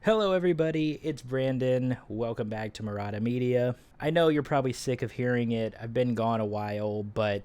Hello everybody, it's Brandon. Welcome back to Marotta Media. I know you're probably sick of hearing it. I've been gone a while, but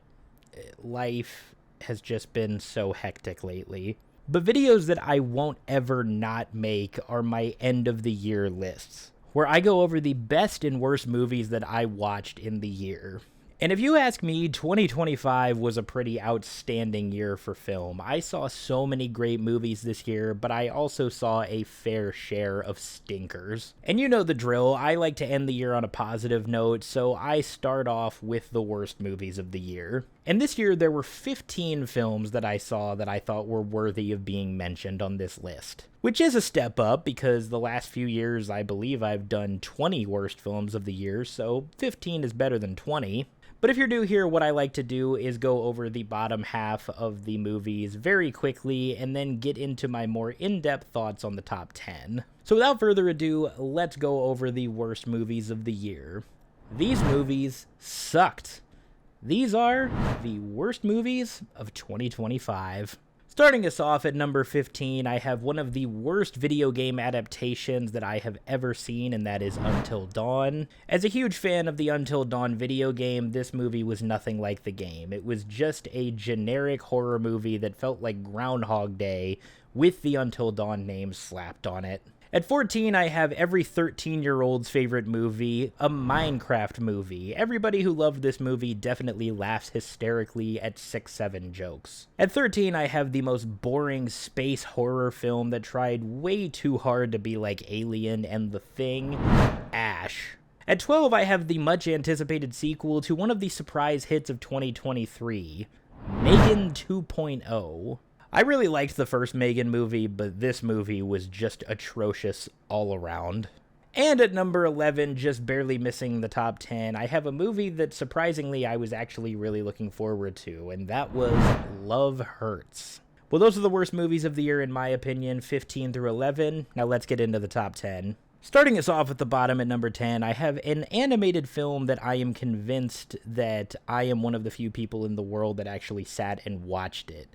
life has just been so hectic lately. But videos that I won't ever not make are my end of the year lists, where I go over the best and worst movies that I watched in the year. And if you ask me, 2025 was a pretty outstanding year for film. I saw so many great movies this year, but I also saw a fair share of stinkers. And you know the drill, I like to end the year on a positive note, so I start off with the worst movies of the year. And this year there were 15 films that I saw that I thought were worthy of being mentioned on this list. Which is a step up, because the last few years I believe I've done 20 worst films of the year, so 15 is better than 20. But if you're new here, what I like to do is go over the bottom half of the movies very quickly and then get into my more in-depth thoughts on the top 10. So without further ado, let's go over the worst movies of the year. These movies sucked. These are the worst movies of 2025. Starting us off at number 15, I have one of the worst video game adaptations that I have ever seen, and that is Until Dawn. As a huge fan of the Until Dawn video game, this movie was nothing like the game. It was just a generic horror movie that felt like Groundhog Day with the Until Dawn name slapped on it. At 14, I have every 13-year-old's favorite movie, a Minecraft movie. Everybody who loved this movie definitely laughs hysterically at 6-7 jokes. At 13, I have the most boring space horror film that tried way too hard to be like Alien and The Thing, Ash. At 12, I have the much-anticipated sequel to one of the surprise hits of 2023, Megan 2.0. I really liked the first Megan movie, but this movie was just atrocious all around. And at number 11, just barely missing the top 10, I have a movie that surprisingly I was actually really looking forward to, and that was Love Hurts. Well, those are the worst movies of the year in my opinion, 15 through 11. Now let's get into the top 10. Starting us off at the bottom at number 10, I have an animated film that I am convinced that I am one of the few people in the world that actually sat and watched it.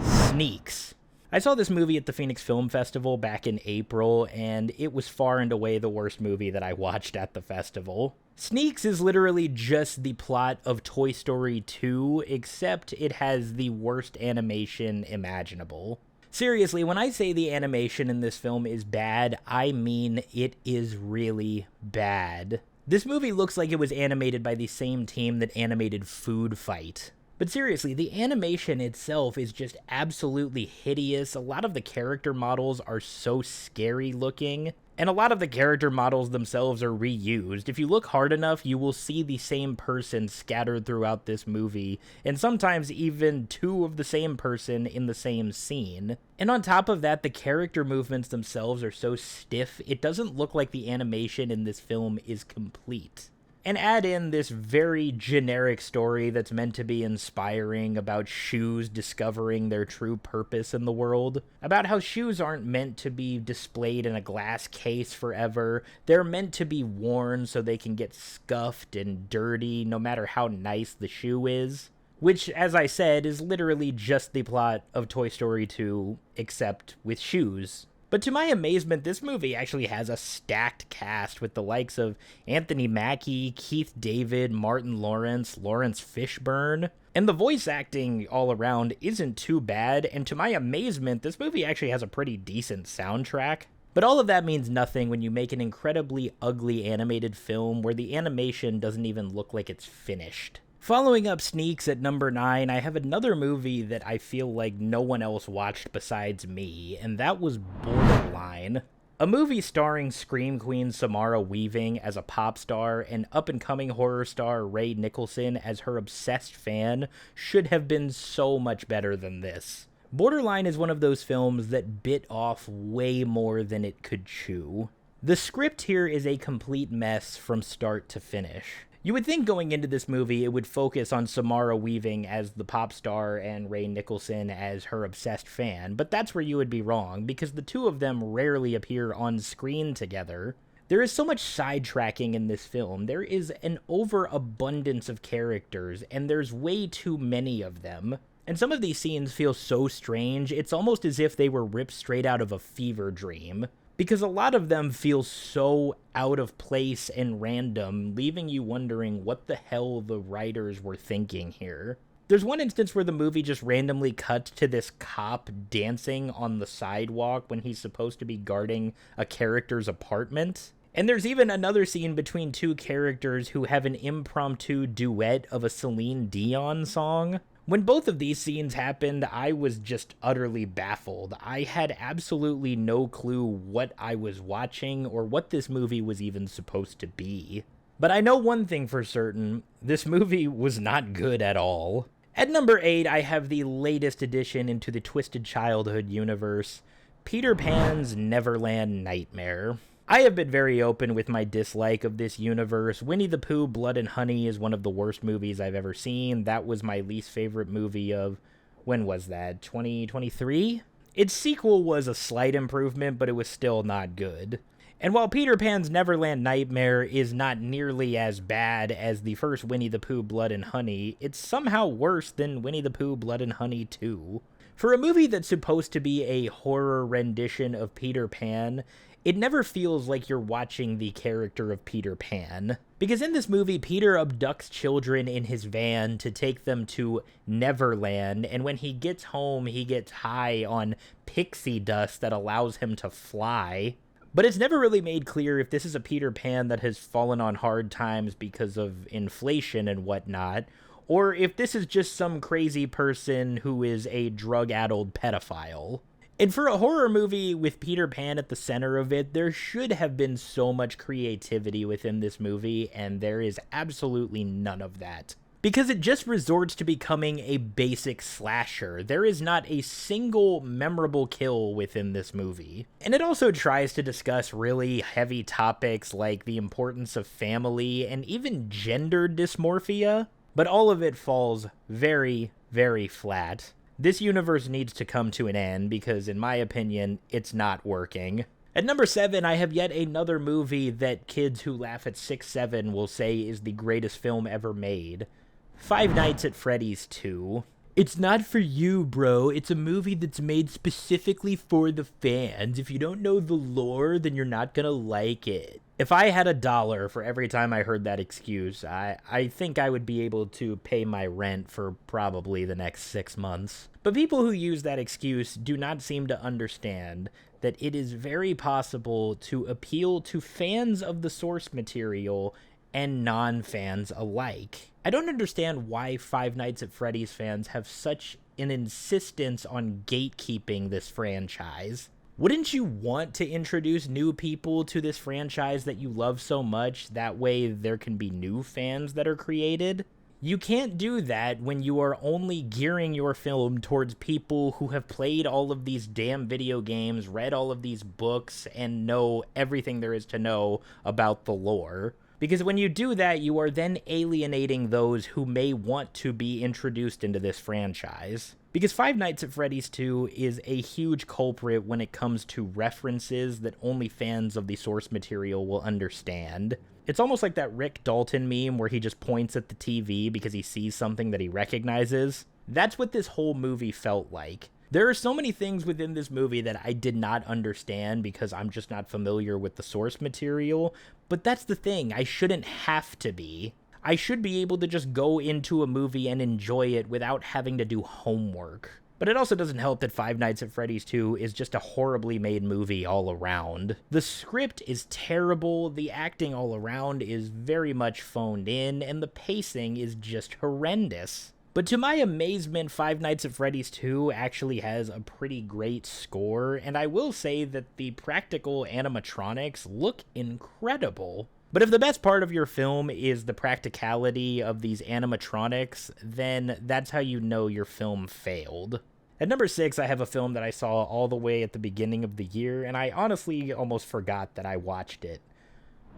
Sneaks. I saw this movie at the Phoenix Film Festival back in April, and it was far and away the worst movie that I watched at the festival. Sneaks is literally just the plot of Toy Story 2, except it has the worst animation imaginable. Seriously, when I say the animation in this film is bad, I mean it is really bad. This movie looks like it was animated by the same team that animated Food Fight. But seriously, the animation itself is just absolutely hideous. A lot of the character models are so scary looking, and a lot of the character models themselves are reused. If you look hard enough, you will see the same person scattered throughout this movie, and sometimes even two of the same person in the same scene. And on top of that, the character movements themselves are so stiff, it doesn't look like the animation in this film is complete. And add in this very generic story that's meant to be inspiring about shoes discovering their true purpose in the world. About how shoes aren't meant to be displayed in a glass case forever. They're meant to be worn so they can get scuffed and dirty no matter how nice the shoe is. Which, as I said, is literally just the plot of Toy Story 2, except with shoes. But to my amazement, this movie actually has a stacked cast with the likes of Anthony Mackie, Keith David, Martin Lawrence, Lawrence Fishburne. And the voice acting all around isn't too bad, and to my amazement, this movie actually has a pretty decent soundtrack. But all of that means nothing when you make an incredibly ugly animated film where the animation doesn't even look like it's finished. Following up Sneaks at number 9, I have another movie that I feel like no one else watched besides me, and that was Borderline. A movie starring Scream Queen Samara Weaving as a pop star and up-and-coming horror star Ray Nicholson as her obsessed fan should have been so much better than this. Borderline is one of those films that bit off way more than it could chew. The script here is a complete mess from start to finish. You would think going into this movie it would focus on Samara Weaving as the pop star and Ray Nicholson as her obsessed fan, but that's where you would be wrong, because the two of them rarely appear on screen together. There is so much sidetracking in this film. There is an overabundance of characters, and there's way too many of them. And some of these scenes feel so strange, it's almost as if they were ripped straight out of a fever dream. because a lot of them feel so out of place and random, leaving you wondering what the hell the writers were thinking here. There's one instance where the movie just randomly cuts to this cop dancing on the sidewalk when he's supposed to be guarding a character's apartment. And there's even another scene between two characters who have an impromptu duet of a Celine Dion song. When both of these scenes happened, I was just utterly baffled. I had absolutely no clue what I was watching or what this movie was even supposed to be. But I know one thing for certain, this movie was not good at all. At number 8, I have the latest addition into the Twisted Childhood universe, Peter Pan's Neverland Nightmare. I have been very open with my dislike of this universe. Winnie the Pooh, Blood and Honey is one of the worst movies I've ever seen. That was my least favorite movie of, when was that, 2023? Its sequel was a slight improvement, but it was still not good. And while Peter Pan's Neverland Nightmare is not nearly as bad as the first Winnie the Pooh, Blood and Honey, it's somehow worse than Winnie the Pooh, Blood and Honey 2. For a movie that's supposed to be a horror rendition of Peter Pan, it never feels like you're watching the character of Peter Pan. Because in this movie, Peter abducts children in his van to take them to Neverland, and when he gets home, he gets high on pixie dust that allows him to fly. But it's never really made clear if this is a Peter Pan that has fallen on hard times because of inflation and whatnot, or if this is just some crazy person who is a drug-addled pedophile. And for a horror movie with Peter Pan at the center of it, there should have been so much creativity within this movie, and there is absolutely none of that. Because it just resorts to becoming a basic slasher. There is not a single memorable kill within this movie. And it also tries to discuss really heavy topics like the importance of family and even gender dysmorphia, but all of it falls very, very flat. This universe needs to come to an end because, in my opinion, it's not working. At number 7, I have yet another movie that kids who laugh at 6'7" will say is the greatest film ever made. Five Nights at Freddy's 2. It's not for you, bro. It's a movie that's made specifically for the fans. If you don't know the lore, then you're not gonna like it. If I had $1 for every time I heard that excuse, I think I would be able to pay my rent for probably the next 6 months. But people who use that excuse do not seem to understand that it is very possible to appeal to fans of the source material and non-fans alike. I don't understand why Five Nights at Freddy's fans have such an insistence on gatekeeping this franchise. Wouldn't you want to introduce new people to this franchise that you love so much? That way there can be new fans that are created? You can't do that when you are only gearing your film towards people who have played all of these damn video games, read all of these books, and know everything there is to know about the lore. Because when you do that, you are then alienating those who may want to be introduced into this franchise. Because Five Nights at Freddy's 2 is a huge culprit when it comes to references that only fans of the source material will understand. It's almost like that Rick Dalton meme where he just points at the TV because he sees something that he recognizes. That's what this whole movie felt like. There are so many things within this movie that I did not understand because I'm just not familiar with the source material, but that's the thing, I shouldn't have to be. I should be able to just go into a movie and enjoy it without having to do homework. But it also doesn't help that Five Nights at Freddy's 2 is just a horribly made movie all around. The script is terrible, the acting all around is very much phoned in, and the pacing is just horrendous. But to my amazement, Five Nights at Freddy's 2 actually has a pretty great score, and I will say that the practical animatronics look incredible. But if the best part of your film is the practicality of these animatronics, then that's how you know your film failed. At number 6, I have a film that I saw all the way at the beginning of the year, and I honestly almost forgot that I watched it.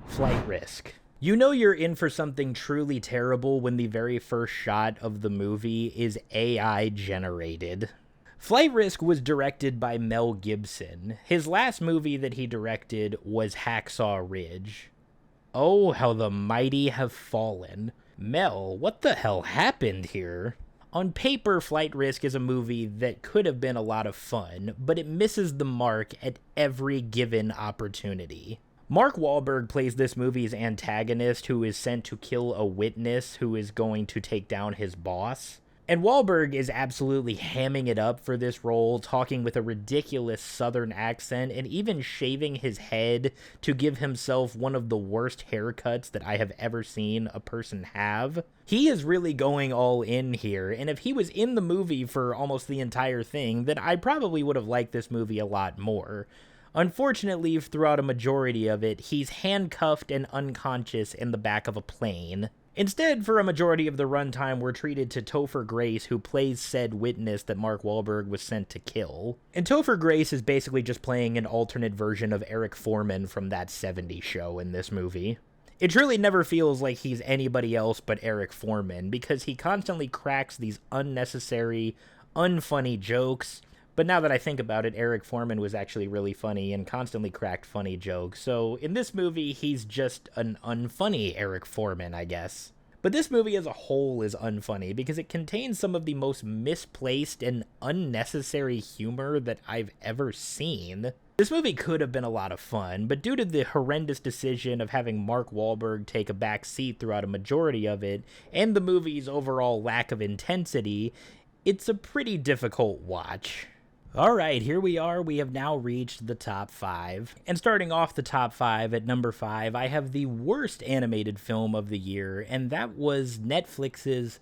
Flight Risk. You know you're in for something truly terrible when the very first shot of the movie is AI generated. Flight Risk was directed by Mel Gibson. His last movie that he directed was Hacksaw Ridge. Oh, how the mighty have fallen. Mel, what the hell happened here? On paper, Flight Risk is a movie that could have been a lot of fun, but it misses the mark at every given opportunity. Mark Wahlberg plays this movie's antagonist who is sent to kill a witness who is going to take down his boss. And Wahlberg is absolutely hamming it up for this role, talking with a ridiculous southern accent and even shaving his head to give himself one of the worst haircuts that I have ever seen a person have. He is really going all in here, and if he was in the movie for almost the entire thing, then I probably would have liked this movie a lot more. Unfortunately, throughout a majority of it, he's handcuffed and unconscious in the back of a plane. Instead, for a majority of the runtime, we're treated to Topher Grace, who plays said witness that Mark Wahlberg was sent to kill. And Topher Grace is basically just playing an alternate version of Eric Foreman from That 70s Show in this movie. It truly never feels like he's anybody else but Eric Foreman, because he constantly cracks these unnecessary, unfunny jokes. But now that I think about it, Eric Foreman was actually really funny and constantly cracked funny jokes. So in this movie, he's just an unfunny Eric Foreman, I guess. But this movie as a whole is unfunny because it contains some of the most misplaced and unnecessary humor that I've ever seen. This movie could have been a lot of fun, but due to the horrendous decision of having Mark Wahlberg take a back seat throughout a majority of it, and the movie's overall lack of intensity, it's a pretty difficult watch. Alright, here we are. We have now reached the top 5. And starting off the top 5 at number 5, I have the worst animated film of the year, and that was Netflix's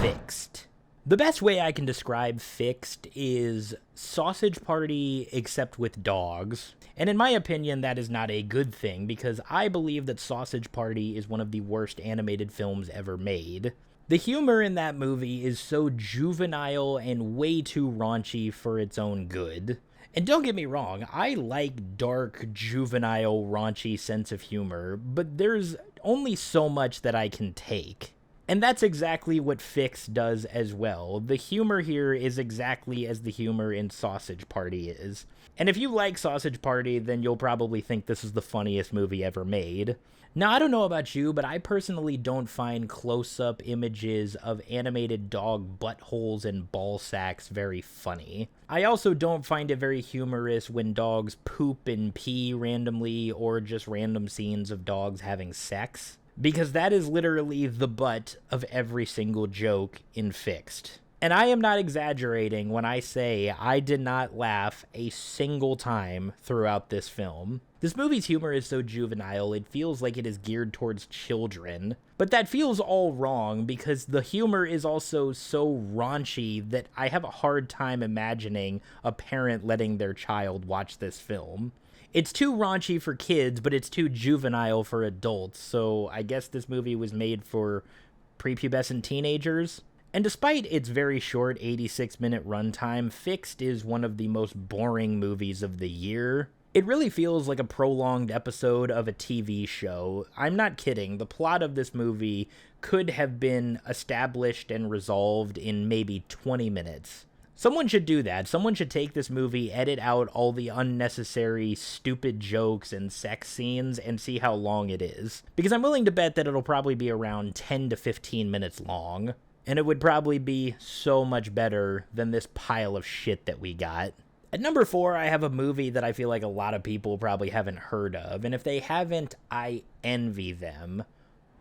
Fixed. The best way I can describe Fixed is Sausage Party except with dogs. And in my opinion, that is not a good thing, because I believe that Sausage Party is one of the worst animated films ever made. The humor in that movie is so juvenile and way too raunchy for its own good. And don't get me wrong, I like dark, juvenile, raunchy sense of humor, but there's only so much that I can take. And that's exactly what Fix does as well. The humor here is exactly as the humor in Sausage Party is. And if you like Sausage Party, then you'll probably think this is the funniest movie ever made. Now, I don't know about you, but I personally don't find close-up images of animated dog buttholes and ball sacks very funny. I also don't find it very humorous when dogs poop and pee randomly or just random scenes of dogs having sex, because that is literally the butt of every single joke in Fixed. And I am not exaggerating when I say I did not laugh a single time throughout this film. This movie's humor is so juvenile, it feels like it is geared towards children. But that feels all wrong because the humor is also so raunchy that I have a hard time imagining a parent letting their child watch this film. It's too raunchy for kids, but it's too juvenile for adults, so I guess this movie was made for prepubescent teenagers. And despite its very short 86-minute runtime, Fixed is one of the most boring movies of the year. It really feels like a prolonged episode of a TV show. I'm not kidding. The plot of this movie could have been established and resolved in maybe 20 minutes. Someone should do that. Someone should take this movie, edit out all the unnecessary, stupid jokes and sex scenes, and see how long it is. Because I'm willing to bet that it'll probably be around 10 to 15 minutes long. And it would probably be so much better than this pile of shit that we got. At number 4, I have a movie that I feel like a lot of people probably haven't heard of, and if they haven't, I envy them.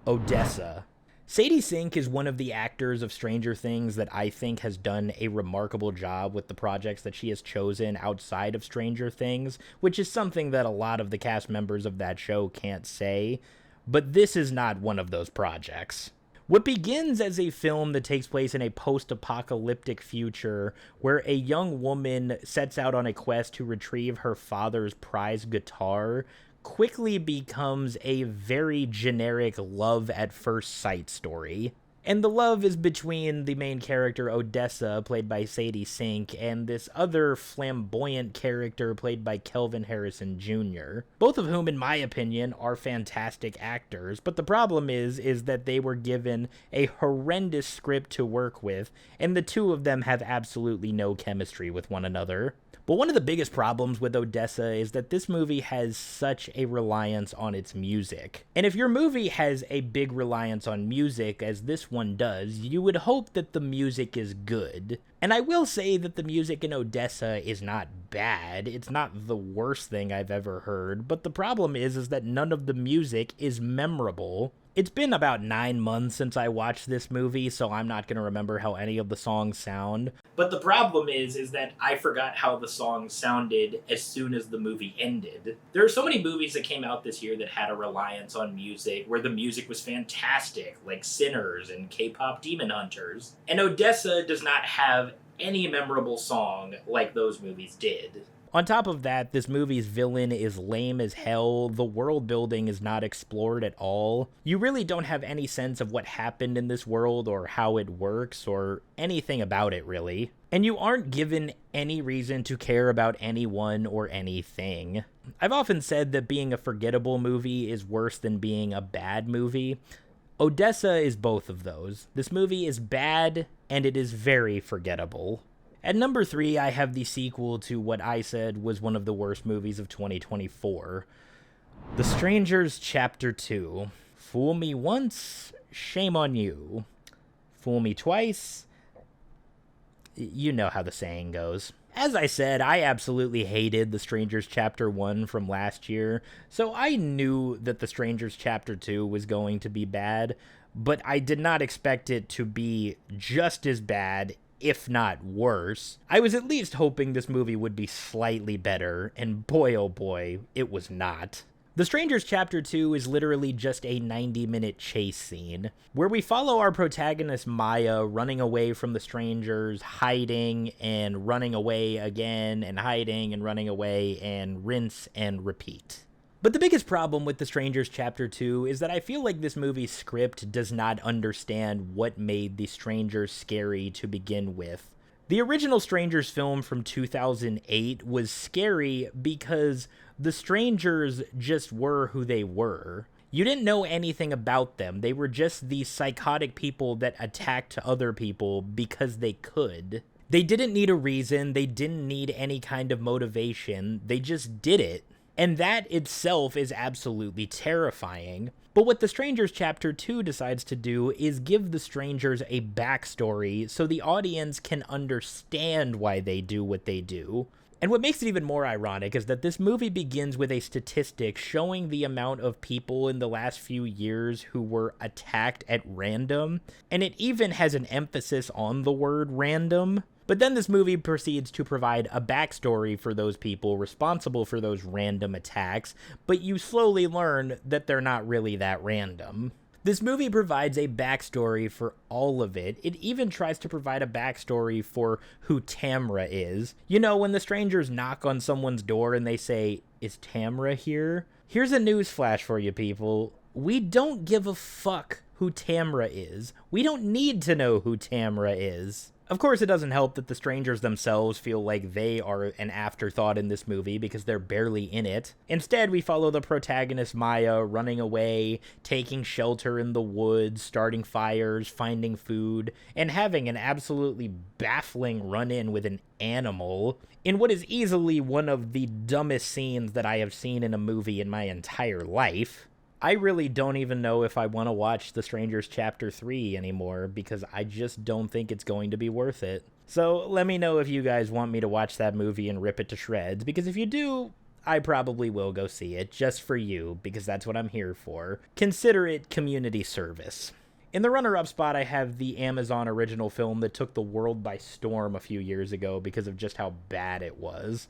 Odessa. Sadie Sink is one of the actors of Stranger Things that I think has done a remarkable job with the projects that she has chosen outside of Stranger Things, which is something that a lot of the cast members of that show can't say, but this is not one of those projects. What begins as a film that takes place in a post-apocalyptic future where a young woman sets out on a quest to retrieve her father's prized guitar quickly becomes a very generic love at first sight story. And the love is between the main character Odessa, played by Sadie Sink, and this other flamboyant character played by Kelvin Harrison Jr., both of whom, in my opinion, are fantastic actors. But the problem is that they were given a horrendous script to work with, and the two of them have absolutely no chemistry with one another. But one of the biggest problems with Odessa is that this movie has such a reliance on its music. And if your movie has a big reliance on music, as this this one does, you would hope that the music is good. And I will say that the music in Odessa is not bad. It's not the worst thing I've ever heard, but the problem is that none of the music is memorable. It's been about 9 months since I watched this movie, so I'm not going to remember how any of the songs sound. But the problem is that I forgot how the songs sounded as soon as the movie ended. There are so many movies that came out this year that had a reliance on music, where the music was fantastic, like Sinners and K-pop Demon Hunters. And Odessa does not have any memorable song like those movies did. On top of that, this movie's villain is lame as hell, the world building is not explored at all. You really don't have any sense of what happened in this world or how it works or anything about it really. And you aren't given any reason to care about anyone or anything. I've often said that being a forgettable movie is worse than being a bad movie. Odessa is both of those. This movie is bad and it is very forgettable. At number 3, I have the sequel to what I said was one of the worst movies of 2024. The Strangers Chapter 2. Fool me once, shame on you. Fool me twice, you know how the saying goes. As I said, I absolutely hated The Strangers Chapter 1 from last year, so I knew that The Strangers Chapter 2 was going to be bad, but I did not expect it to be just as bad, if not worse. I was at least hoping this movie would be slightly better, and boy oh boy, it was not. The Strangers Chapter 2 is literally just a 90-minute chase scene, where we follow our protagonist Maya running away from the strangers, hiding, and running away again, and hiding, and running away, and rinse and repeat. But the biggest problem with The Strangers Chapter 2 is that I feel like this movie's script does not understand what made the strangers scary to begin with. The original Strangers film from 2008 was scary because the strangers just were who they were. You didn't know anything about them. They were just these psychotic people that attacked other people because they could. They didn't need a reason. They didn't need any kind of motivation. They just did it. And that itself is absolutely terrifying. But what The Strangers Chapter 2 decides to do is give the strangers a backstory so the audience can understand why they do what they do. And what makes it even more ironic is that this movie begins with a statistic showing the amount of people in the last few years who were attacked at random, and it even has an emphasis on the word random. But then this movie proceeds to provide a backstory for those people responsible for those random attacks, but you slowly learn that they're not really that random. This movie provides a backstory for all of it. It even tries to provide a backstory for who Tamra is. You know, when the strangers knock on someone's door and they say, "Is Tamra here?" Here's a newsflash for you people. We don't give a fuck who Tamra is. We don't need to know who Tamra is. Of course, it doesn't help that the strangers themselves feel like they are an afterthought in this movie because they're barely in it. Instead, we follow the protagonist Maya running away, taking shelter in the woods, starting fires, finding food, and having an absolutely baffling run-in with an animal in what is easily one of the dumbest scenes that I have seen in a movie in my entire life. I really don't even know if I want to watch The Strangers Chapter 3 anymore because I just don't think it's going to be worth it. So let me know if you guys want me to watch that movie and rip it to shreds, because if you do, I probably will go see it just for you because that's what I'm here for. Consider it community service. In the runner-up spot, I have the Amazon original film that took the world by storm a few years ago because of just how bad it was.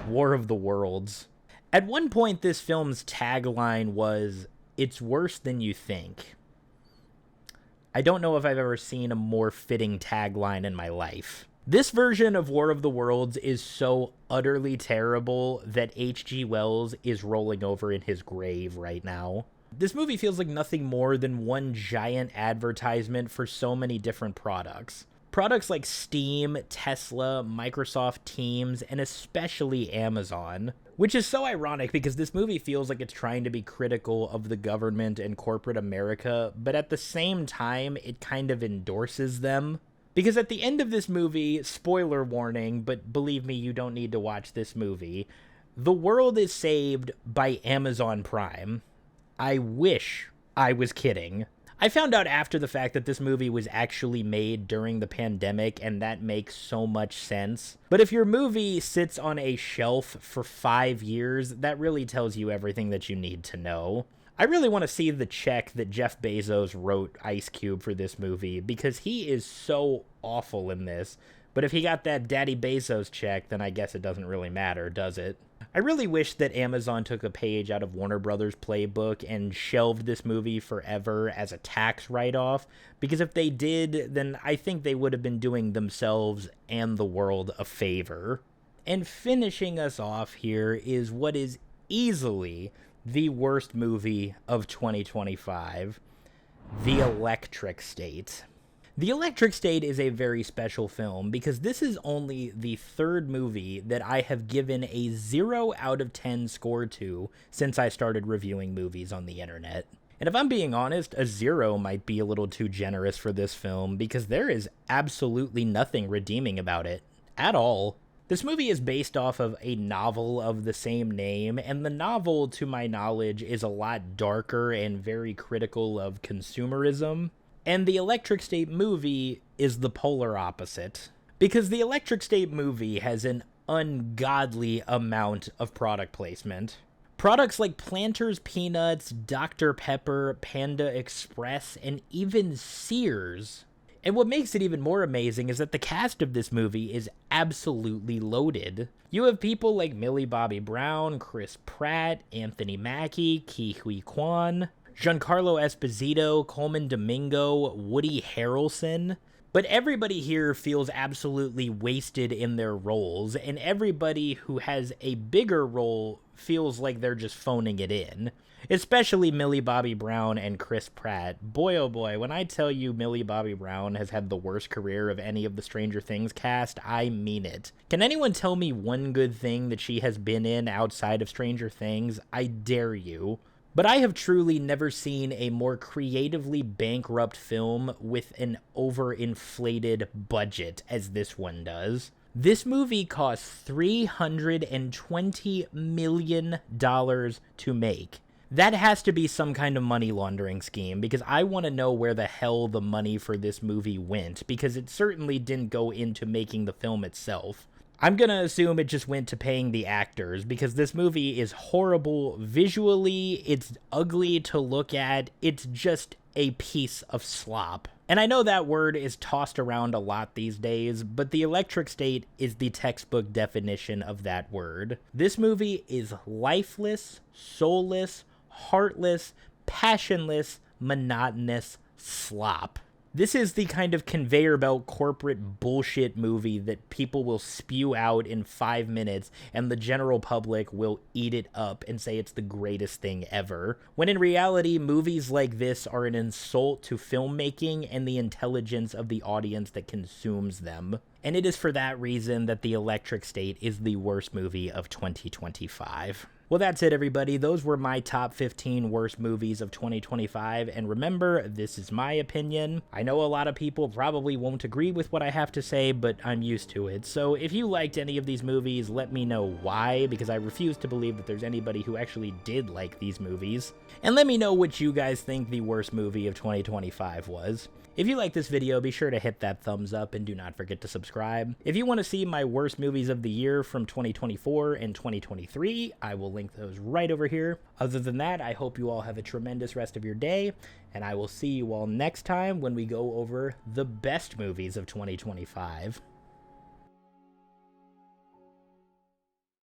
War of the Worlds. At one point, this film's tagline was, "It's worse than you think." I don't know if I've ever seen a more fitting tagline in my life. This version of War of the Worlds is so utterly terrible that H.G. Wells is rolling over in his grave right now. This movie feels like nothing more than one giant advertisement for so many different products. Products like Steam, Tesla, Microsoft Teams, and especially Amazon. Which is so ironic because this movie feels like it's trying to be critical of the government and corporate America, but at the same time, it kind of endorses them. Because at the end of this movie, spoiler warning, but believe me, you don't need to watch this movie, the world is saved by Amazon Prime. I wish I was kidding. I found out after the fact that this movie was actually made during the pandemic, and that makes so much sense. But if your movie sits on a shelf for 5 years, that really tells you everything that you need to know. I really want to see the check that Jeff Bezos wrote Ice Cube for this movie, because he is so awful in this. But if he got that Daddy Bezos check, then I guess it doesn't really matter, does it? I really wish that Amazon took a page out of Warner Brothers' playbook and shelved this movie forever as a tax write-off, because if they did, then I think they would have been doing themselves and the world a favor. And finishing us off here is what is easily the worst movie of 2025, The Electric State. The Electric State is a very special film because this is only the third movie that I have given a 0 out of 10 score to since I started reviewing movies on the internet. And if I'm being honest, a 0 might be a little too generous for this film because there is absolutely nothing redeeming about it at all. This movie is based off of a novel of the same name, and the novel, to my knowledge, is a lot darker and very critical of consumerism. And the Electric State movie is the polar opposite. Because the Electric State movie has an ungodly amount of product placement. Products like Planters Peanuts, Dr. Pepper, Panda Express, and even Sears. And what makes it even more amazing is that the cast of this movie is absolutely loaded. You have people like Millie Bobby Brown, Chris Pratt, Anthony Mackie, Ke Huy Quan, Giancarlo Esposito, Coleman Domingo, Woody Harrelson. But everybody here feels absolutely wasted in their roles, and everybody who has a bigger role feels like they're just phoning it in. Especially Millie Bobby Brown and Chris Pratt. Boy, oh boy, when I tell you Millie Bobby Brown has had the worst career of any of the Stranger Things cast, I mean it. Can anyone tell me one good thing that she has been in outside of Stranger Things? I dare you. But I have truly never seen a more creatively bankrupt film with an overinflated budget as this one does. This movie cost $320 million to make. That has to be some kind of money laundering scheme, because I want to know where the hell the money for this movie went, because it certainly didn't go into making the film itself. I'm going to assume it just went to paying the actors, because this movie is horrible visually, it's ugly to look at, it's just a piece of slop. And I know that word is tossed around a lot these days, but The Electric State is the textbook definition of that word. This movie is lifeless, soulless, heartless, passionless, monotonous slop. This is the kind of conveyor belt corporate bullshit movie that people will spew out in 5 minutes and the general public will eat it up and say it's the greatest thing ever. When in reality, movies like this are an insult to filmmaking and the intelligence of the audience that consumes them. And it is for that reason that The Electric State is the worst movie of 2025. Well, that's it, everybody. Those were my top 15 worst movies of 2025. And remember, this is my opinion. I know a lot of people probably won't agree with what I have to say, but I'm used to it. So if you liked any of these movies, let me know why, because I refuse to believe that there's anybody who actually did like these movies. And let me know what you guys think the worst movie of 2025 was. If you like this video, be sure to hit that thumbs up and do not forget to subscribe. If you want to see my worst movies of the year from 2024 and 2023, I will link those right over here. Other than that, I hope you all have a tremendous rest of your day, and I will see you all next time when we go over the best movies of 2025.